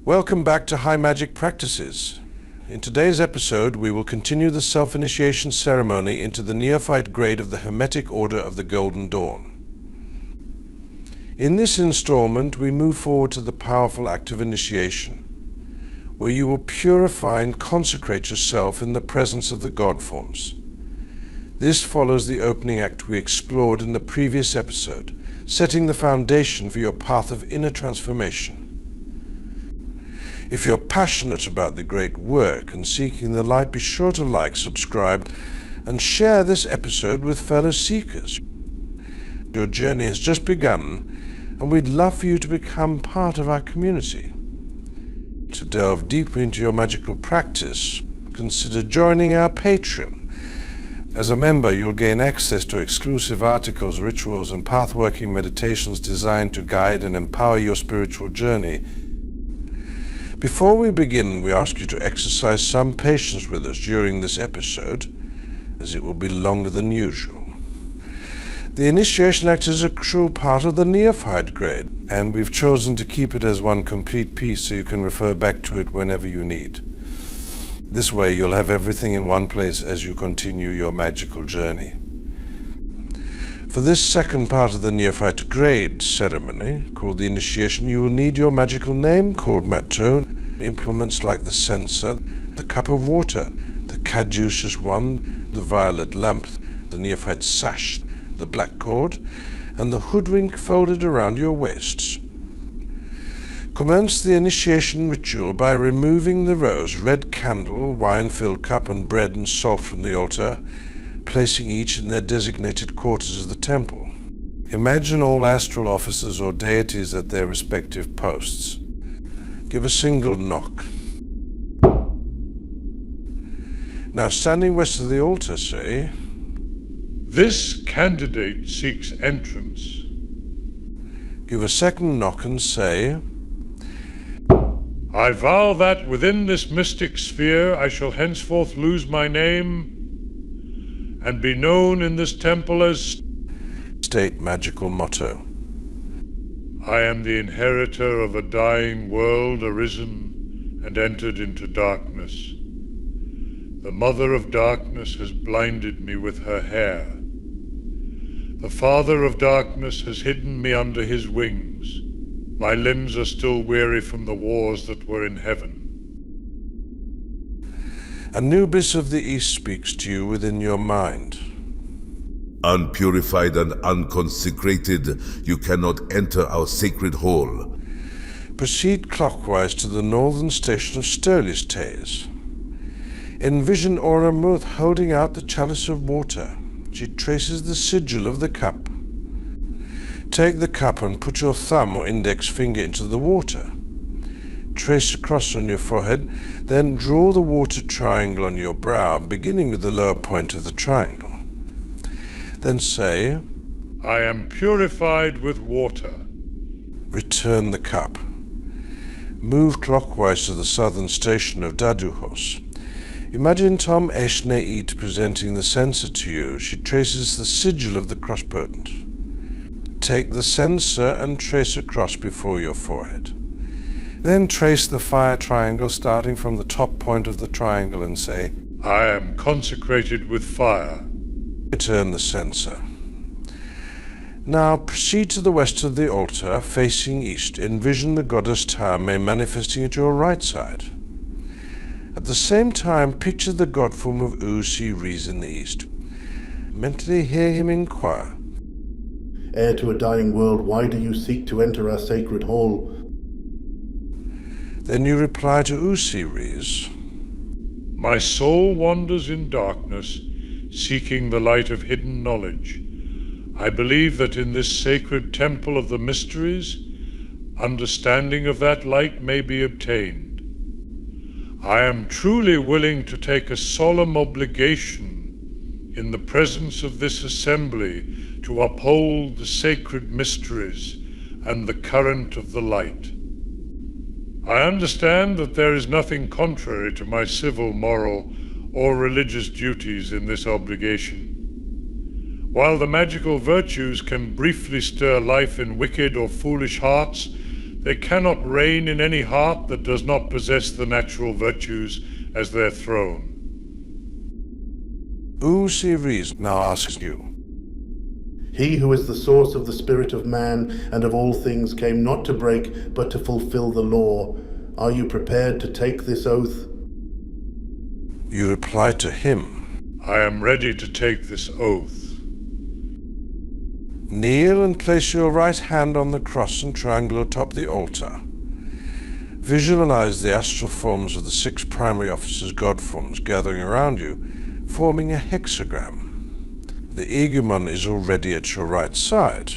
Welcome back to High Magick Practices. In today's episode, we will continue the self-initiation ceremony into the Neophyte grade of the Hermetic Order of the Golden Dawn. In this installment, we move forward to the powerful act of initiation, where you will purify and consecrate yourself in the presence of the Godforms. This follows the opening act we explored in the previous episode, setting the foundation for your path of inner transformation. If you're passionate about the great work and seeking the light, be sure to like, subscribe, and share this episode with fellow seekers. Your journey has just begun, and we'd love for you to become part of our community. To delve deeper into your magical practice, consider joining our Patreon. As a member, you'll gain access to exclusive articles, rituals, and pathworking meditations designed to guide and empower your spiritual journey. Before we begin, we ask you to exercise some patience with us during this episode, as it will be longer than usual. The initiation act is a crucial part of the Neophyte grade, and we've chosen to keep it as one complete piece so you can refer back to it whenever you need. This way you'll have everything in one place as you continue your magical journey. For this second part of the Neophyte grade ceremony, called the initiation, you will need your magical name, called Matto, implements like the censer, the cup of water, the caduceus wand, the violet lamp, the Neophyte sash, the black cord, and the hoodwink folded around your waists. Commence the initiation ritual by removing the rose, red candle, wine-filled cup, and bread and salt from the altar, placing each in their designated quarters of the temple. Imagine all astral officers or deities at their respective posts. Give a single knock. Now, standing west of the altar, say, "This candidate seeks entrance." Give a second knock and say, "I vow that within this mystic sphere I shall henceforth lose my name and be known in this temple as..." State magical motto. "I am the inheritor of a dying world arisen and entered into darkness. The mother of darkness has blinded me with her hair. The father of darkness has hidden me under his wings. My limbs are still weary from the wars that were in heaven." Anubis of the East speaks to you within your mind. "Unpurified and unconsecrated, you cannot enter our sacred hall." Proceed clockwise to the northern station of Sterlistays. Envision Aura Muth holding out the chalice of water. She traces the sigil of the cup. Take the cup and put your thumb or index finger into the water. Trace a cross on your forehead, then draw the water triangle on your brow, beginning with the lower point of the triangle. Then say, "I am purified with water." Return the cup. Move clockwise to the southern station of Daduhos. Imagine Tom Eshneit presenting the censer to you. She traces the sigil of the cross potent. Take the censer and trace a cross before your forehead. Then trace the fire triangle starting from the top point of the triangle and say, "I am consecrated with fire." Return the censer. Now proceed to the west of the altar, facing east. Envision the goddess Tame manifesting at your right side. At the same time, picture the god form of Usi-Riz in the east. Mentally hear him inquire, "Heir to a dying world, why do you seek to enter our sacred hall?" Then you reply to Usi-Riz, "My soul wanders in darkness, seeking the light of hidden knowledge. I believe that in this sacred temple of the mysteries, understanding of that light may be obtained. I am truly willing to take a solemn obligation in the presence of this assembly to uphold the sacred mysteries and the current of the light. I understand that there is nothing contrary to my civil, moral, or religious duties in this obligation. While the magical virtues can briefly stir life in wicked or foolish hearts, They cannot reign in any heart that does not possess the natural virtues as their throne. Who series now asks you? He who is the source of the spirit of man and of all things came not to break, but to fulfill the law. Are you prepared to take this oath? You reply to him. I am ready to take this oath. Kneel and place your right hand on the cross and triangle atop the altar. Visualize the astral forms of the 6 primary officers' Godforms gathering around you, forming a hexagram. The Egumon is already at your right side.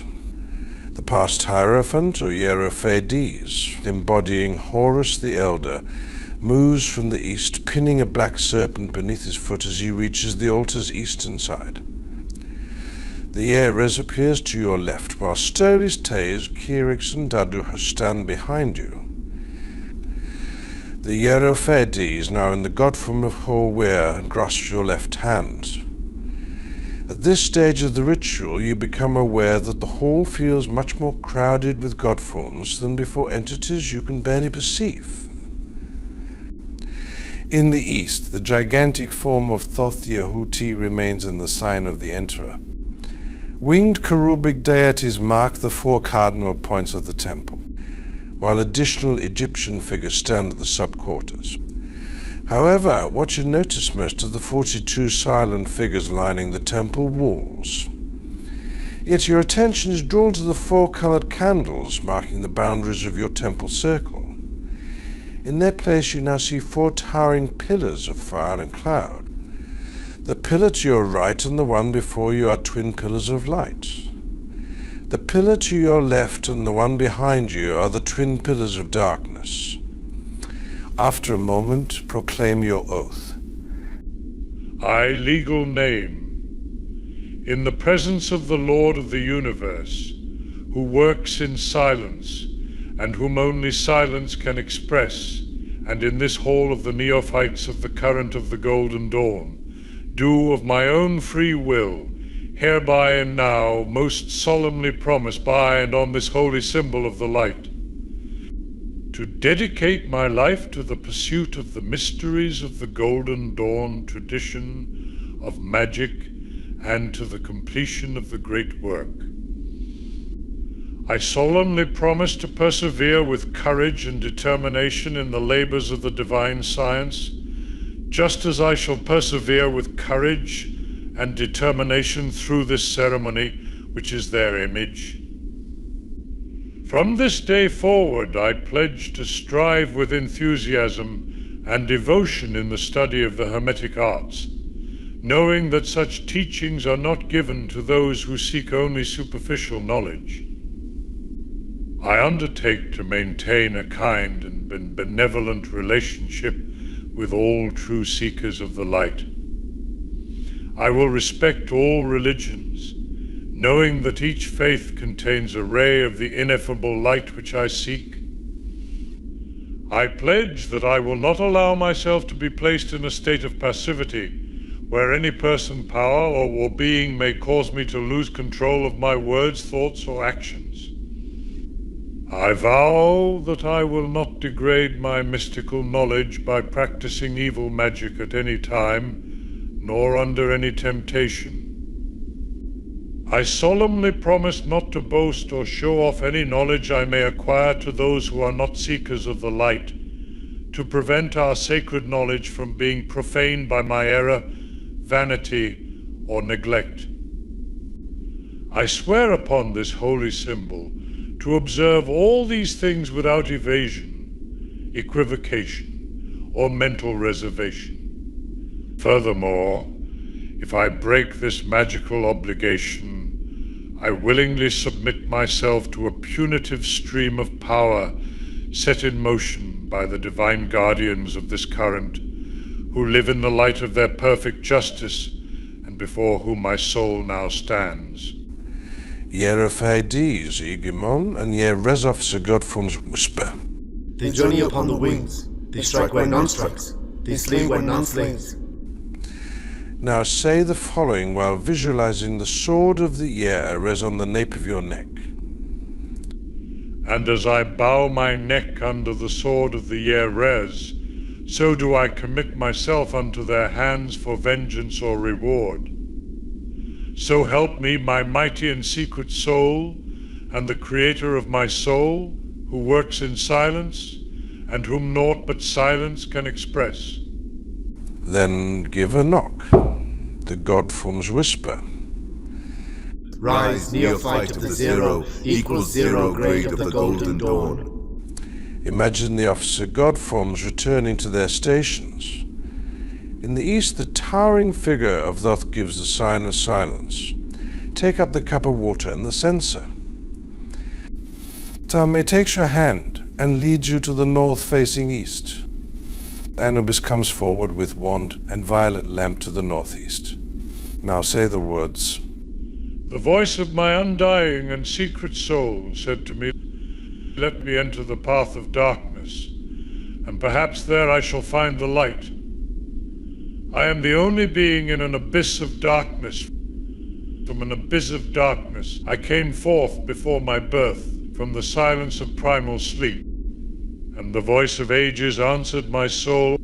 The past Hierophant, or Hierophades, embodying Horus the Elder, moves from the east, pinning a black serpent beneath his foot as he reaches the altar's eastern side. The Ares appears to your left, while Stolis, Taze, Kirix, and Dadu stand behind you. The Hierophades, now in the Godform of Horweir, grasps your left hand. At this stage of the ritual, you become aware that the hall feels much more crowded with Godforms than before entities you can barely perceive. In the east, the gigantic form of Thoth Yehuti remains in the sign of the Enterer. Winged cherubic deities mark the 4 cardinal points of the temple, while additional Egyptian figures stand at the subquarters. However, what you notice most are the 42 silent figures lining the temple walls. Yet your attention is drawn to the 4 colored candles marking the boundaries of your temple circle. In their place you now see 4 towering pillars of fire and cloud. The pillar to your right and the one before you are twin pillars of light. The pillar to your left and the one behind you are the twin pillars of darkness. After a moment, proclaim your oath. I, legal name, in the presence of the Lord of the universe, who works in silence, and whom only silence can express, and in this hall of the Neophytes of the current of the Golden Dawn, do of my own free will, hereby and now, most solemnly promise by and on this holy symbol of the light, to dedicate my life to the pursuit of the mysteries of the Golden Dawn tradition of magic and to the completion of the great work. I solemnly promise to persevere with courage and determination in the labors of the divine science, just as I shall persevere with courage and determination through this ceremony, which is their image. From this day forward, I pledge to strive with enthusiasm and devotion in the study of the Hermetic arts, knowing that such teachings are not given to those who seek only superficial knowledge. I undertake to maintain a kind and benevolent relationship with all true seekers of the light. I will respect all religions, knowing that each faith contains a ray of the ineffable light which I seek. I pledge that I will not allow myself to be placed in a state of passivity where any person, power, or being may cause me to lose control of my words, thoughts, or actions. I vow that I will not degrade my mystical knowledge by practicing evil magic at any time, nor under any temptation. I solemnly promise not to boast or show off any knowledge I may acquire to those who are not seekers of the light, to prevent our sacred knowledge from being profaned by my error, vanity, or neglect. I swear upon this holy symbol to observe all these things without evasion, equivocation, or mental reservation. Furthermore, if I break this magical obligation, I willingly submit myself to a punitive stream of power set in motion by the divine guardians of this current, who live in the light of their perfect justice, and before whom my soul now stands. Hierophades, Egumon, and Res Officer Godforms whisper. They journey upon the wings, they strike where none strikes, they slay where none slays. Now say the following while visualizing the sword of the Res on the nape of your neck. And as I bow my neck under the sword of the Yerez, so do I commit myself unto their hands for vengeance or reward. So help me, my mighty and secret soul, and the creator of my soul, who works in silence, and whom naught but silence can express. Then give a knock. The Godforms whisper. Rise, Neophyte of the zero, equals zero grade of the Golden Dawn. Imagine the officer Godforms returning to their stations. In the east, the towering figure of Thoth gives the sign of silence. Take up the cup of water and the censer. Tame takes your hand and leads you to the north-facing east. Anubis comes forward with wand and violet lamp to the northeast. Now say the words. The voice of my undying and secret soul said to me, let me enter the path of darkness, and perhaps there I shall find the light. I am the only being in an abyss of darkness. From an abyss of darkness I came forth before my birth, from the silence of primal sleep. And the voice of ages answered my soul,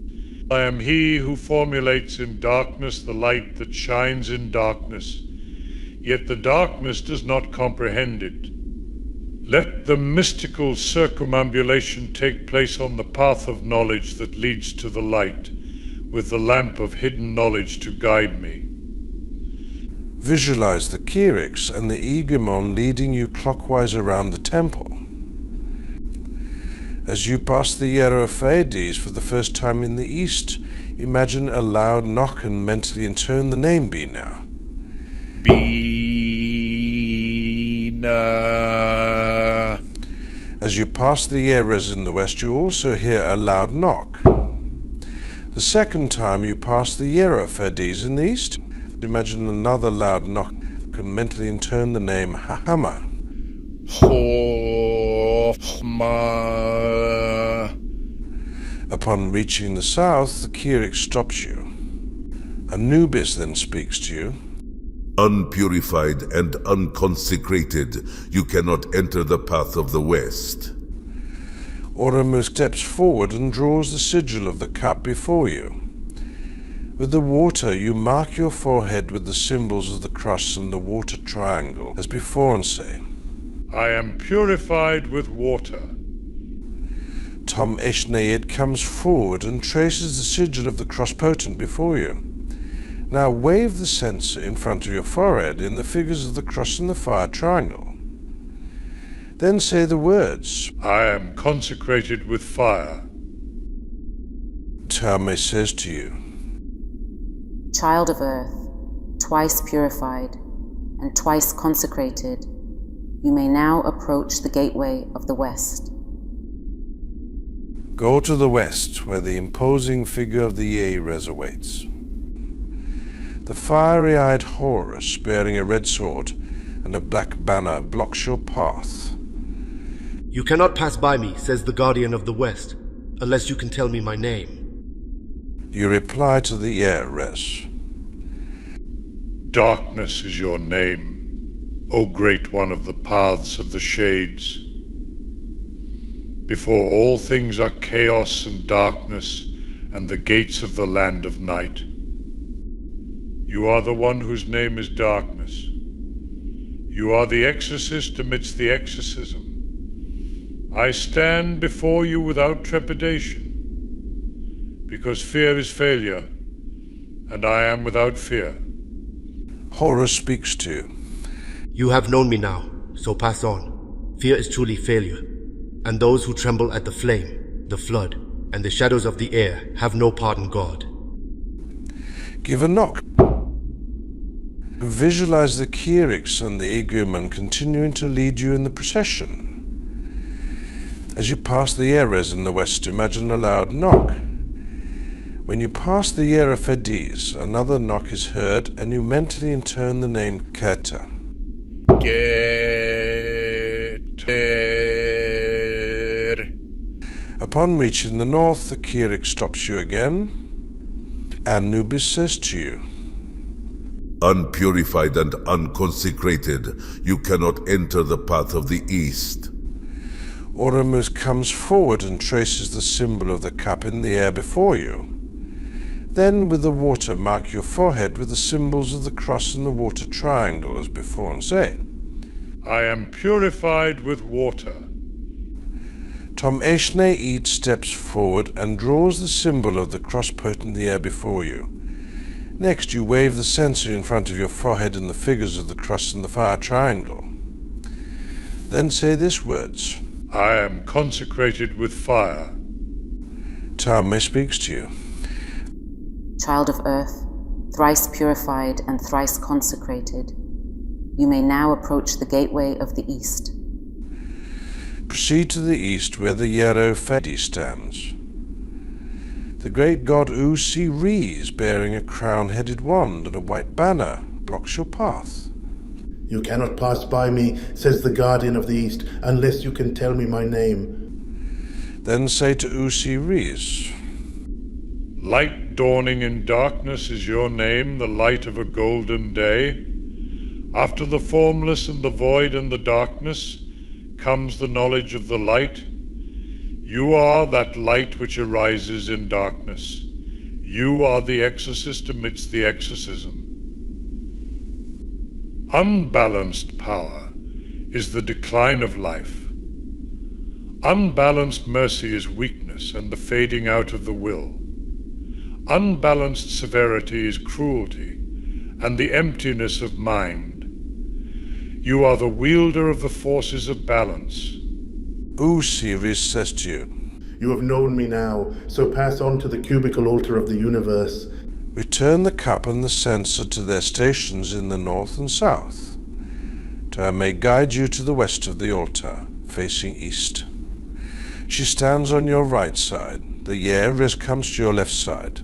I am he who formulates in darkness the light that shines in darkness, yet the darkness does not comprehend it. Let the mystical circumambulation take place on the path of knowledge that leads to the light, with the lamp of hidden knowledge to guide me. Visualize the Kyrix and the Egemon leading you clockwise around the temple. As you pass the Hierophades for the first time in the east, imagine a loud knock and mentally intone the name Bina. Bina. As you pass the Yerez in the west, you also hear a loud knock. The second time you pass the Hierophades in the east, imagine another loud knock and mentally intone the name Hama. Upon reaching the south, the Kyrix stops you. Anubis then speaks to you. Unpurified and unconsecrated, you cannot enter the path of the west. Oromu steps forward and draws the sigil of the cup before you. With the water, you mark your forehead with the symbols of the cross and the water triangle, as before, and say, I am purified with water. Tom Eshneid comes forward and traces the sigil of the cross potent before you. Now wave the censer in front of your forehead in the figures of the cross and the fire triangle. Then say the words, I am consecrated with fire. Tame says to you, Child of earth, twice purified and twice consecrated, you may now approach the gateway of the west. Go to the west, where the imposing figure of the Yerez awaits. The fiery-eyed Horus, bearing a red sword and a black banner, blocks your path. You cannot pass by me, says the Guardian of the West, unless you can tell me my name. You reply to the Yerez. Darkness is your name, O great one of the paths of the shades. Before all things are chaos and darkness, and the gates of the land of night. You are the one whose name is darkness. You are the exorcist amidst the exorcism. I stand before you without trepidation, because fear is failure, and I am without fear. Horus speaks to you. You have known me now, so pass on. Fear is truly failure, and those who tremble at the flame, the flood, and the shadows of the air have no part in God. Give a knock. Visualize the Kyrix and the Egumen continuing to lead you in the procession. As you pass the Yerez in the west, imagine a loud knock. When you pass the Hierophades, another knock is heard, and you mentally intone the name Keta. Upon reaching the north, the Kyrix stops you again. Anubis says to you, Unpurified and unconsecrated, you cannot enter the path of the east. Oramus comes forward and traces the symbol of the cup in the air before you. Then, with the water, mark your forehead with the symbols of the cross and the water triangle as before, and say, I am purified with water. Tom Eshne Eid steps forward and draws the symbol of the cross-point in the air before you. Next, you wave the censer in front of your forehead in the figures of the cross and the fire triangle. Then say these words, I am consecrated with fire. Tame speaks to you. Child of earth, thrice purified and thrice consecrated, you may now approach the gateway of the east. Proceed to the east where the Neophyte stands. The great god U16 bearing a crown-headed wand and a white banner blocks your path. You cannot pass by me, says the guardian of the east, unless you can tell me my name. Then say to U16, Light dawning in darkness is your name, the light of a golden day. After the formless and the void and the darkness comes the knowledge of the light. You are that light which arises in darkness. You are the exorcist amidst the exorcism. Unbalanced power is the decline of life. Unbalanced mercy is weakness and the fading out of the will. Unbalanced severity is cruelty and the emptiness of mind. You are the wielder of the forces of balance. U16 says to you, You have known me now, so pass on to the cubical altar of the universe. Return the cup and the censer to their stations in the north and south. Tame guide you to the west of the altar, facing east. She stands on your right side. The Yeres comes to your left side.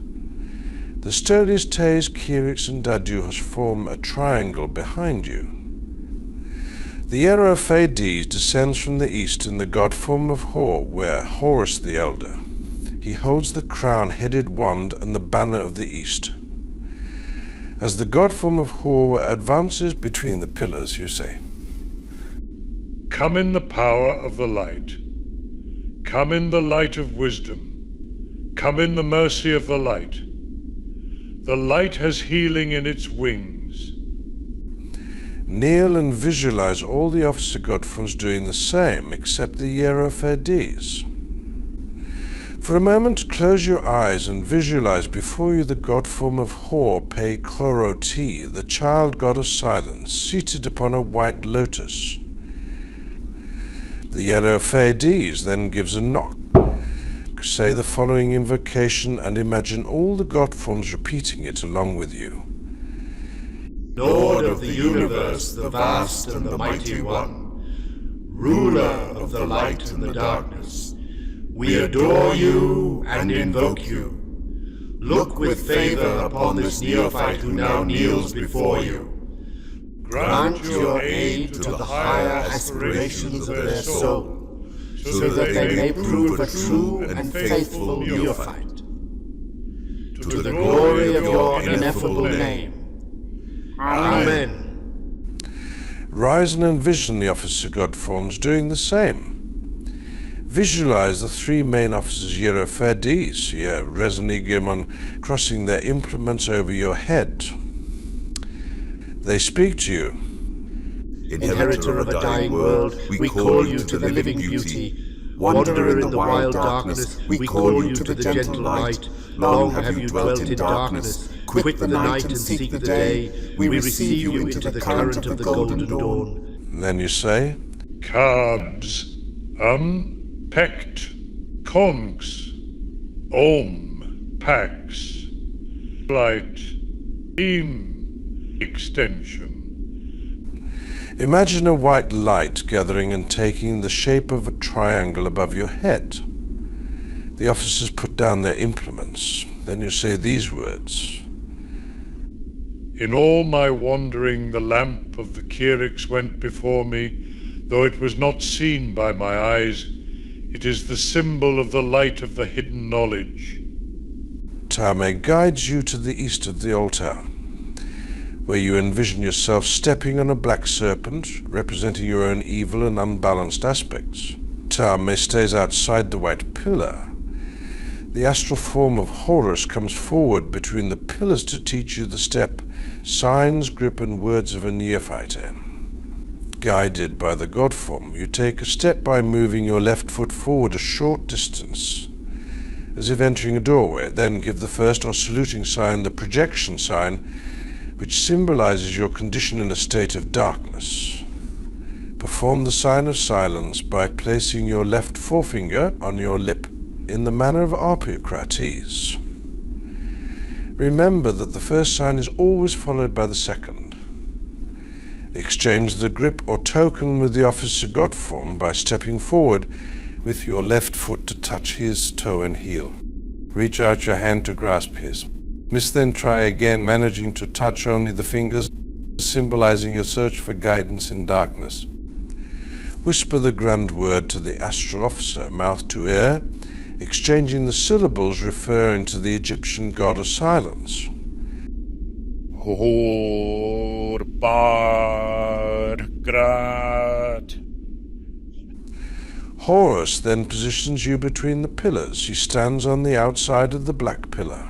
The Stodes, Tes, Kyrix, and Daduos form a triangle behind you. The Neophyte descends from the east in the god form of Hor, where Horus the Elder. He holds the crown-headed wand and the banner of the east. As the god form of Hor advances between the pillars, you say, Come in the power of the light. Come in the light of wisdom. Come in the mercy of the light. The light has healing in its wings. Kneel and visualize all the officer Godforms doing the same, except the Neophytes. For a moment, close your eyes and visualize before you the god form of Hor Pe Chloroti, the child god of silence, seated upon a white lotus. The Neophytes then gives a knock. Say the following invocation and imagine all the god forms repeating it along with you. Lord of the universe, the vast and the mighty one, ruler of the light and the darkness, we adore you and invoke you. Look with favor upon this neophyte who now kneels before you. Grant your aid to the higher aspirations of their soul, so that they may prove a true and faithful neophyte. To the glory of your ineffable name. Amen. Rise and envision the officer god forms doing the same. Visualize the three main officers Neophytes, Resonigimon, crossing their implements over your head. They speak to you. Inheritor of a dying world, we call you to the living beauty. Wanderer in the wild darkness, we call you to the gentle light. Long have you dwelt in darkness. Quit the night and seek the day. We receive you into the current of the golden dawn. Then you say, Cards, Pect, Conks, Om, Pax, Light, Extension. imagine a white light gathering and taking the shape of a triangle above your head. The officers put down their implements. Then you say these words. In all my wandering, the lamp of the Kyrix went before me, though it was not seen by my eyes. It is the symbol of the light of the hidden knowledge. Tame guides you to the east of the altar, where you envision yourself stepping on a black serpent, representing your own evil and unbalanced aspects. Ptah may stays outside the white pillar, the astral form of Horus comes forward between the pillars to teach you the step, signs, grip, and words of a neophyte. Guided by the Godform, you take a step by moving your left foot forward a short distance, as if entering a doorway. Then give the first or saluting sign, the projection sign, which symbolizes your condition in a state of darkness. Perform the sign of silence by placing your left forefinger on your lip in the manner of Purification. Remember that the first sign is always followed by the second. Exchange the grip or token with the officer Godform by stepping forward with your left foot to touch his toe and heel. Reach out your hand to grasp his. Then try again, managing to touch only the fingers, symbolizing your search for guidance in darkness. Whisper the grand word to the astral officer, mouth to ear, exchanging the syllables referring to the Egyptian god of silence. Horus then positions you between the pillars. He stands on the outside of the black pillar.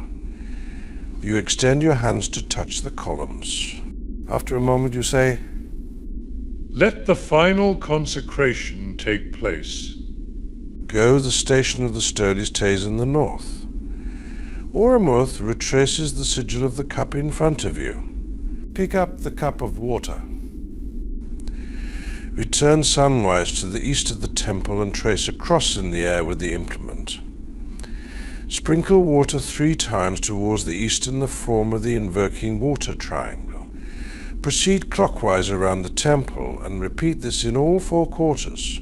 You extend your hands to touch the columns. After a moment you say, "Let the final consecration take place." Go, the station of the sturdy stays in the north. Oramuth retraces the sigil of the cup in front of you. Pick up the cup of water. Return sunwise to the east of the temple and trace a cross in the air with the implement. Sprinkle water 3 times towards the east in the form of the invoking water triangle. Proceed clockwise around the temple and repeat this in all 4 quarters.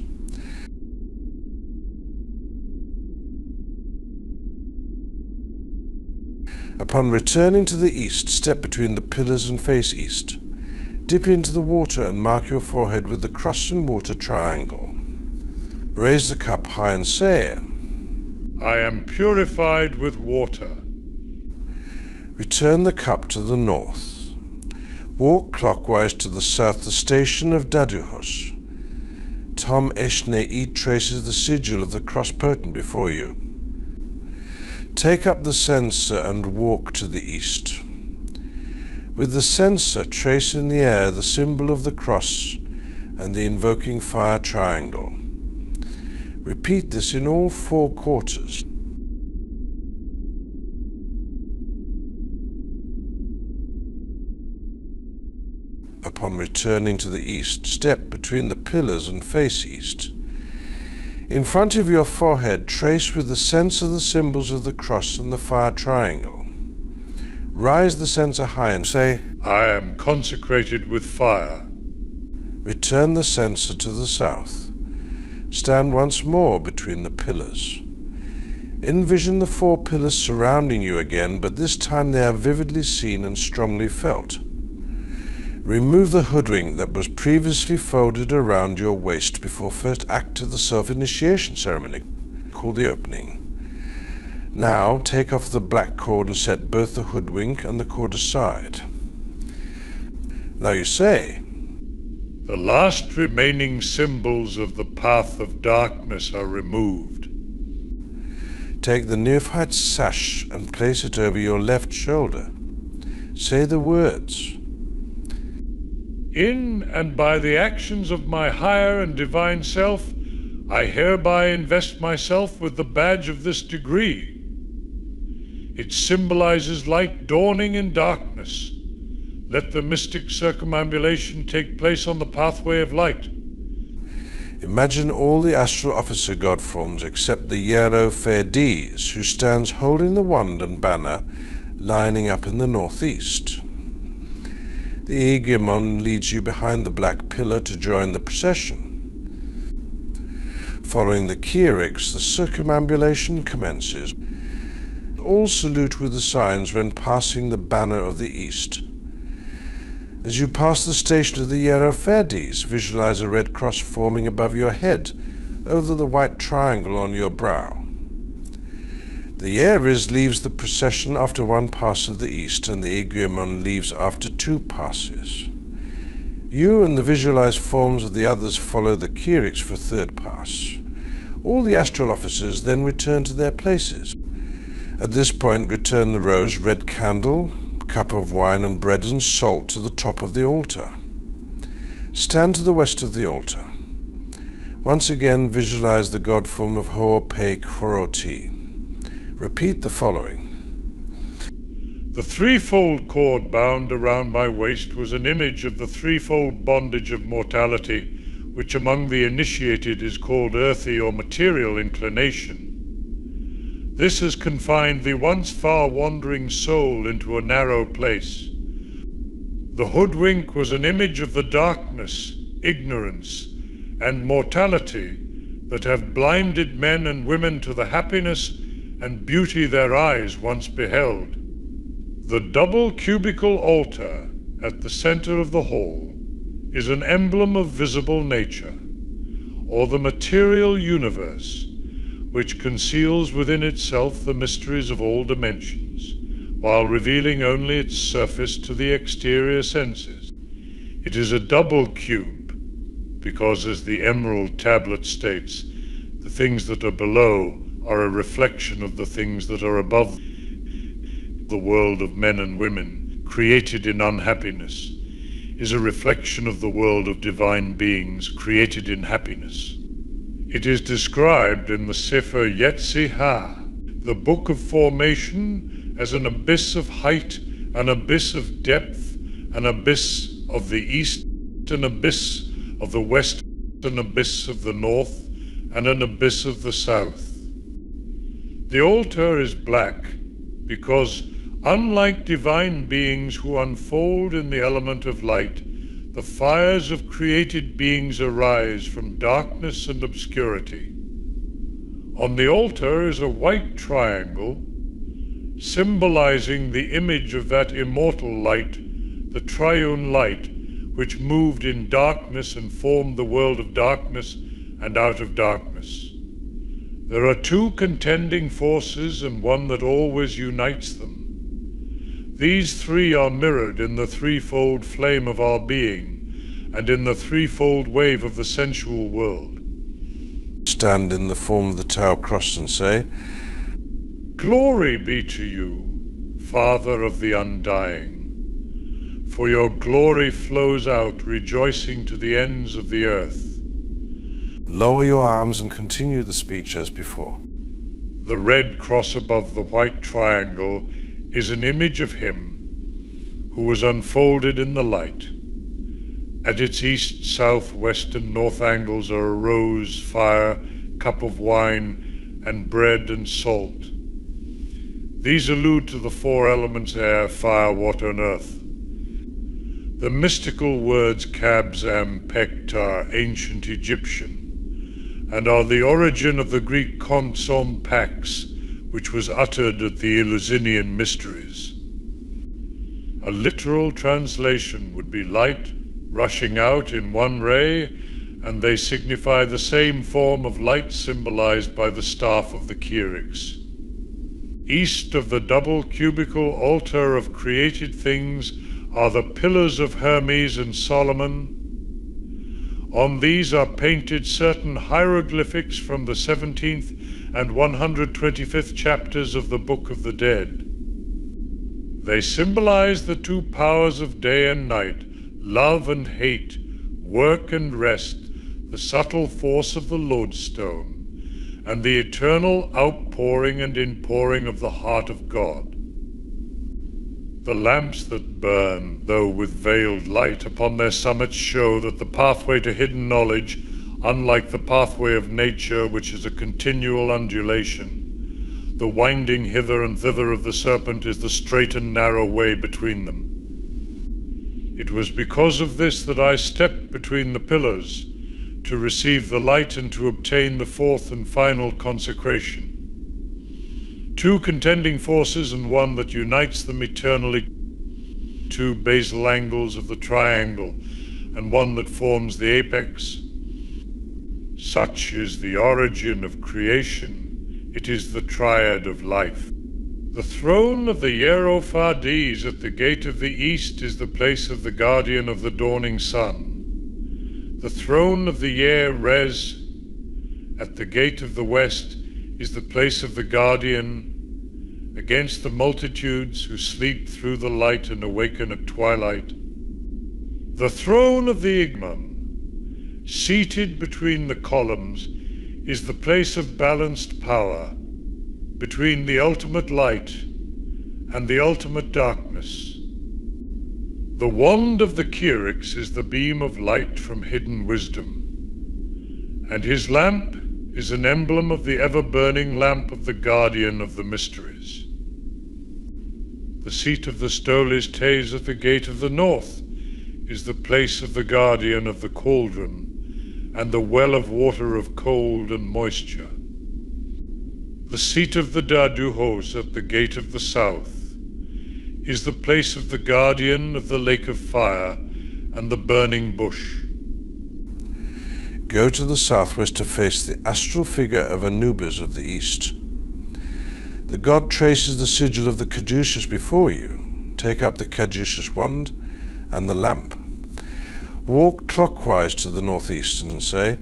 Upon returning to the east, step between the pillars and face east. Dip into the water and mark your forehead with the cross and water triangle. Raise the cup high and say, "I am purified with water." Return the cup to the north. Walk clockwise to the south, the station of Daduhos. Tom Eshnei traces the sigil of the cross potent before you. Take up the censer and walk to the east. With the censer, trace in the air the symbol of the cross and the invoking fire triangle. Repeat this in all 4 quarters. Upon returning to the east, step between the pillars and face east. In front of your forehead, trace with the censer the symbols of the cross and the fire triangle. Rise the censer high and say, "I am consecrated with fire." Return the censer to the south. Stand once more between the pillars. Envision the 4 pillars surrounding you again, but this time they are vividly seen and strongly felt. Remove the hoodwink that was previously folded around your waist before first act of the self-initiation ceremony, called the opening. Now take off the black cord and set both the hoodwink and the cord aside. Now you say, "The last remaining symbols of the path of darkness are removed." Take the Neophyte sash and place it over your left shoulder. Say the words, "In and by the actions of my higher and divine self, I hereby invest myself with the badge of this degree. It symbolizes light dawning in darkness. Let the mystic circumambulation take place on the pathway of light." Imagine all the astral officer Godforms except the Neophyte, who stands holding the wand and banner, lining up in the northeast. The Hexagram leads you behind the black pillar to join the procession. Following the Kyrics, the Circumambulation commences. All salute with the signs when passing the banner of the east. As you pass the station of the Neophytes, visualize a red cross forming above your head, over the white triangle on your brow. The Aries leaves the procession after 1 pass of the east, and the Hexagram leaves after 2 passes. You and the visualized forms of the others follow the Kyrics for 3rd pass. All the astral officers then return to their places. At this point, return the rose, red candle, cup of wine and bread and salt to the top of the altar. Stand to the west of the altar. Once again, visualize the god form of Ho'opei-Horoti. Repeat the following. The threefold cord bound around my waist was an image of the threefold bondage of mortality, which among the initiated is called earthy or material inclination. This has confined the once far-wandering soul into a narrow place. The hoodwink was an image of the darkness, ignorance, and mortality that have blinded men and women to the happiness and beauty their eyes once beheld. The double cubical altar at the center of the hall is an emblem of visible nature, or the material universe, which conceals within itself the mysteries of all dimensions, while revealing only its surface to the exterior senses. It is a double cube, because as the emerald tablet states, the things that are below are a reflection of the things that are above. The world of men and women, created in unhappiness, is a reflection of the world of divine beings created in happiness. It is described in the Sefer Yetzirah, the Book of Formation, as an abyss of height, an abyss of depth, an abyss of the east, an abyss of the west, an abyss of the north, and an abyss of the south. The altar is black because, unlike divine beings who unfold in the element of light, the fires of created beings arise from darkness and obscurity. On the altar is a white triangle, symbolizing the image of that immortal light, the triune light, which moved in darkness and formed the world of darkness and out of darkness. There are two contending forces and one that always unites them. These three are mirrored in the threefold flame of our being and in the threefold wave of the sensual world. Stand in the form of the Tau cross and say, Glory be to you, Father of the Undying, for your glory flows out, rejoicing to the ends of the earth. Lower your arms and continue the speech as before. The red cross above the white triangle is an image of him who was unfolded in the light. At its east, south, west, and north angles are a rose, fire, cup of wine, and bread and salt. These allude to the four elements air, fire, water, and earth. The mystical words Kabzam, Pektar, ancient Egyptian, and are the origin of the Greek konsom pax, which was uttered at the Eleusinian mysteries. A literal translation would be light rushing out in one ray, and they signify the same form of light symbolized by the staff of the Kyrix. East of the double cubical altar of created things are the pillars of Hermes and Solemn. On these are painted certain hieroglyphics from the 17th and 125th chapters of the Book of the Dead. They symbolize the two powers of day and night, love and hate, work and rest, the subtle force of the lodestone, and the eternal outpouring and inpouring of the heart of God. The lamps that burn, though with veiled light, upon their summits show that the pathway to hidden knowledge, unlike the pathway of nature, which is a continual undulation, the winding hither and thither of the serpent is the straight and narrow way between them. It was because of this that I stepped between the pillars to receive the light and to obtain the fourth and final consecration. Two contending forces and one that unites them eternally, two basal angles of the triangle, and one that forms the apex. Such is the origin of creation. It is the triad of life. The throne of the Hierophades at the gate of the east is the place of the guardian of the dawning sun. The throne of the Yer-Res At the gate of the west is the place of the guardian against the multitudes who sleep through the light and awaken at twilight. The throne of the Igman, seated between the columns, is the place of balanced power between the ultimate light and the ultimate darkness. The wand of the Kyrix is the beam of light from hidden wisdom, and his lamp is an emblem of the ever-burning lamp of the guardian of the mysteries. The seat of the Stoles Tays at the gate of the north is the place of the guardian of the cauldron and the well of water of cold and moisture. The seat of the Daduhos at the gate of the south is the place of the guardian of the lake of fire and the burning bush. Go to the southwest to face the astral figure of Anubis of the east. The god traces the sigil of the caduceus before you. Take up the caduceus wand and the lamp. Walk clockwise to the northeast and say,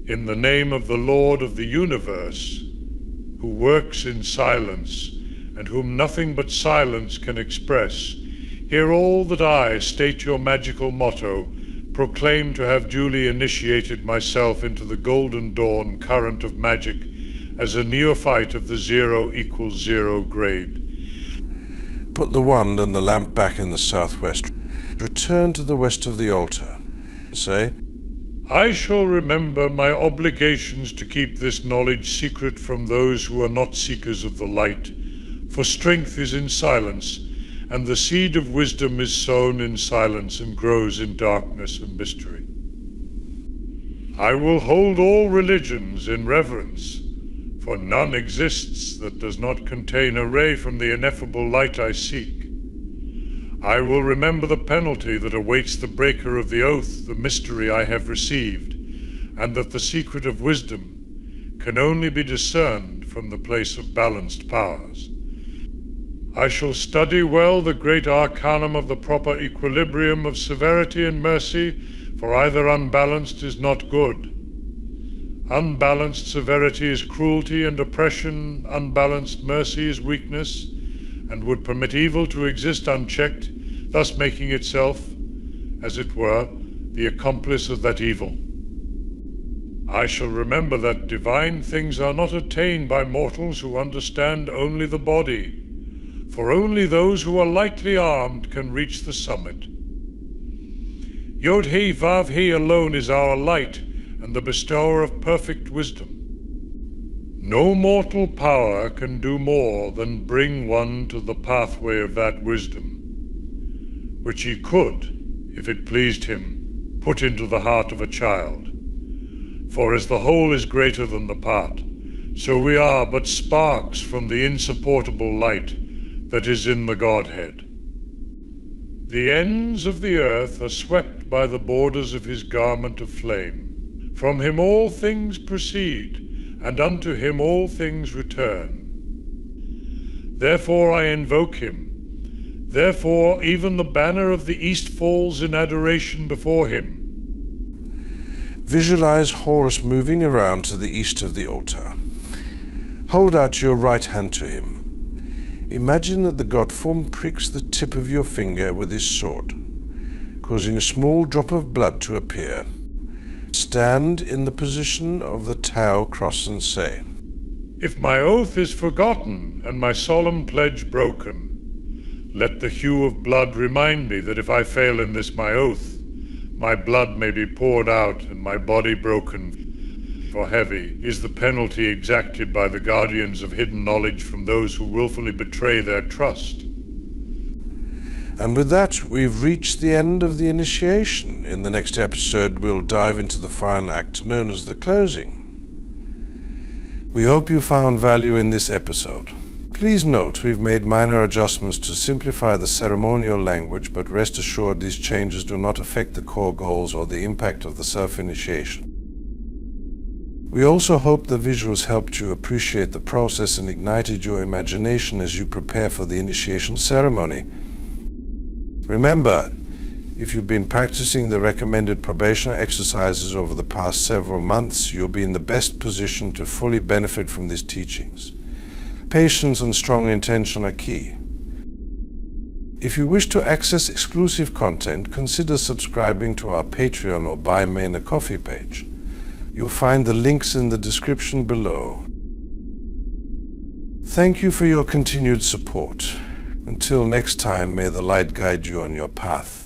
"In the name of the Lord of the universe, who works in silence and whom nothing but silence can express, hear all that I state your magical motto, proclaim to have duly initiated myself into the golden dawn current of magic as a neophyte of the 0=0 grade." Put the wand and the lamp back in the southwest. Return to the west of the altar. Say, "I shall remember my obligations to keep this knowledge secret from those who are not seekers of the light, for strength is in silence, and the seed of wisdom is sown in silence and grows in darkness and mystery. I will hold all religions in reverence, for none exists that does not contain a ray from the ineffable light I seek. I will remember the penalty that awaits the breaker of the oath, the mystery I have received, and that the secret of wisdom can only be discerned from the place of balanced powers. I shall study well the great arcanum of the proper equilibrium of severity and mercy, for either unbalanced is not good. Unbalanced severity is cruelty and oppression, unbalanced mercy is weakness, and would permit evil to exist unchecked, thus making itself, as it were, the accomplice of that evil. I shall remember that divine things are not attained by mortals who understand only the body, for only those who are lightly armed can reach the summit. Yod-He Vav-He alone is our light and the bestower of perfect wisdom. No mortal power can do more than bring one to the pathway of that wisdom, which he could, if it pleased him, put into the heart of a child. For as the whole is greater than the part, so we are but sparks from the insupportable light that is in the Godhead. The ends of the earth are swept by the borders of his garment of flame. From him all things proceed, and unto him all things return. Therefore I invoke him. Therefore even the banner of the east falls in adoration before him. visualize Horus moving around to the east of the altar. Hold out your right hand to him. Imagine that the Godform pricks the tip of your finger with his sword, causing a small drop of blood to appear. Stand in the position of the Tau cross and say, "If my oath is forgotten and my solemn pledge broken, let the hue of blood remind me that if I fail in this my oath, my blood may be poured out and my body broken. For heavy is the penalty exacted by the guardians of hidden knowledge from those who willfully betray their trust." And with that, we've reached the end of the initiation. In the next episode, we'll dive into the final act known as the closing. We hope you found value in this episode. Please note we've made minor adjustments to simplify the ceremonial language, but rest assured these changes do not affect the core goals or the impact of the self-initiation. We also hope the visuals helped you appreciate the process and ignited your imagination as you prepare for the initiation ceremony. Remember, If you've been practicing the recommended probation exercises over the past several months, you'll be in the best position to fully benefit from these teachings. Patience and strong intention are key. If you wish to access exclusive content, consider subscribing to our Patreon or Buy Me a Coffee page. You'll find the links in the description below. Thank you for your continued support. Until next time, may the light guide you on your path.